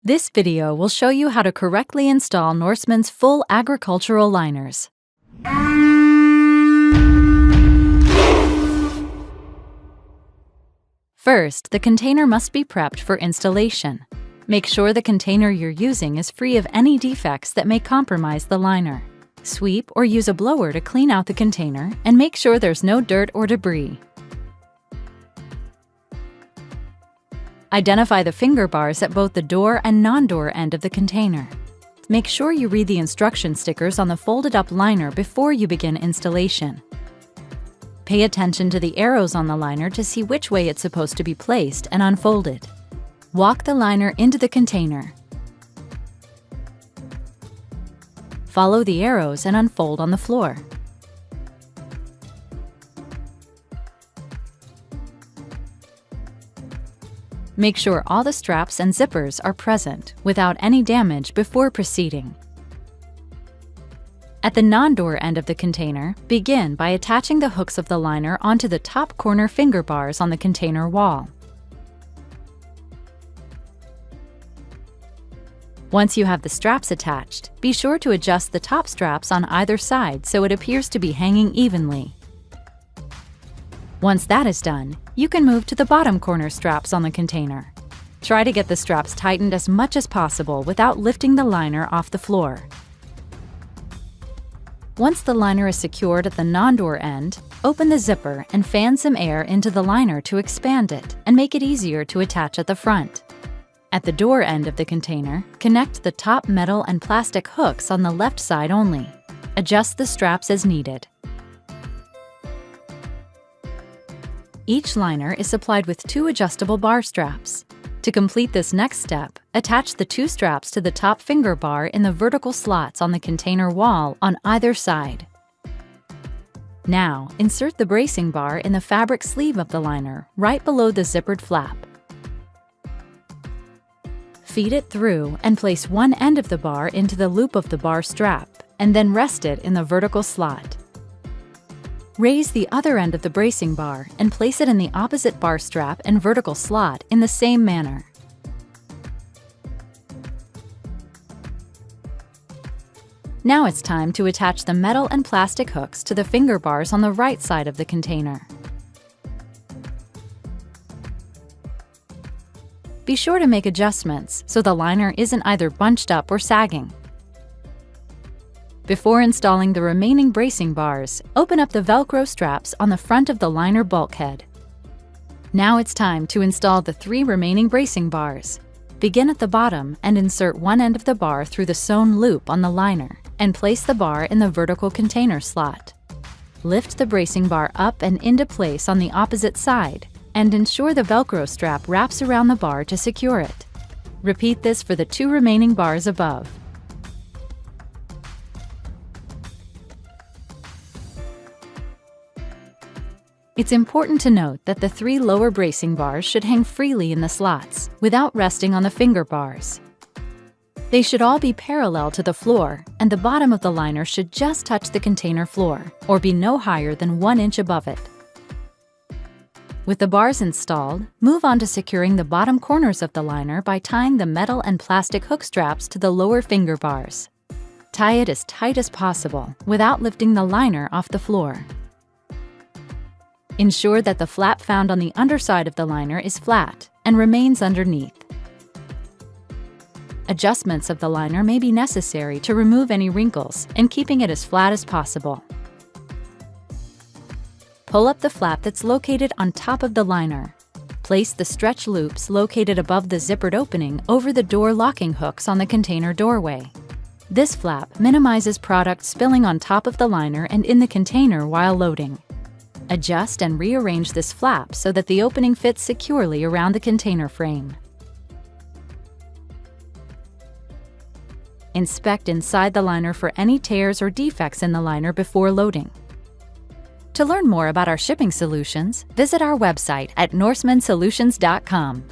This video will show you how to correctly install Norseman's full agricultural liners. First, the container must be prepped for installation. Make sure the container you're using is free of any defects that may compromise the liner. Sweep or use a blower to clean out the container and make sure there's no dirt or debris. Identify the finger bars at both the door and non-door end of the container. Make sure you read the instruction stickers on the folded-up liner before you begin installation. Pay attention to the arrows on the liner to see which way it's supposed to be placed and unfolded. Walk the liner into the container. Follow the arrows and unfold on the floor. Make sure all the straps and zippers are present without any damage before proceeding. At the non-door end of the container, begin by attaching the hooks of the liner onto the top corner finger bars on the container wall. Once you have the straps attached, be sure to adjust the top straps on either side so it appears to be hanging evenly. Once that is done, you can move to the bottom corner straps on the container. Try to get the straps tightened as much as possible without lifting the liner off the floor. Once the liner is secured at the non-door end, open the zipper and fan some air into the liner to expand it and make it easier to attach at the front. At the door end of the container, connect the top metal and plastic hooks on the left side only. Adjust the straps as needed. Each liner is supplied with 2 adjustable bar straps. To complete this next step, attach the 2 straps to the top finger bar in the vertical slots on the container wall on either side. Now, insert the bracing bar in the fabric sleeve of the liner, right below the zippered flap. Feed it through and place one end of the bar into the loop of the bar strap, and then rest it in the vertical slot. Raise the other end of the bracing bar and place it in the opposite bar strap and vertical slot in the same manner. Now it's time to attach the metal and plastic hooks to the finger bars on the right side of the container. Be sure to make adjustments so the liner isn't either bunched up or sagging. Before installing the remaining bracing bars, open up the Velcro straps on the front of the liner bulkhead. Now it's time to install the 3 remaining bracing bars. Begin at the bottom and insert one end of the bar through the sewn loop on the liner and place the bar in the vertical container slot. Lift the bracing bar up and into place on the opposite side and ensure the Velcro strap wraps around the bar to secure it. Repeat this for the 2 remaining bars above. It's important to note that the 3 lower bracing bars should hang freely in the slots, without resting on the finger bars. They should all be parallel to the floor, and the bottom of the liner should just touch the container floor, or be no higher than 1 inch above it. With the bars installed, move on to securing the bottom corners of the liner by tying the metal and plastic hook straps to the lower finger bars. Tie it as tight as possible, without lifting the liner off the floor. Ensure that the flap found on the underside of the liner is flat and remains underneath. Adjustments of the liner may be necessary to remove any wrinkles and keeping it as flat as possible. Pull up the flap that's located on top of the liner. Place the stretch loops located above the zippered opening over the door locking hooks on the container doorway. This flap minimizes product spilling on top of the liner and in the container while loading. Adjust and rearrange this flap so that the opening fits securely around the container frame. Inspect inside the liner for any tears or defects in the liner before loading. To learn more about our shipping solutions, visit our website at NorsmanSolutions.com.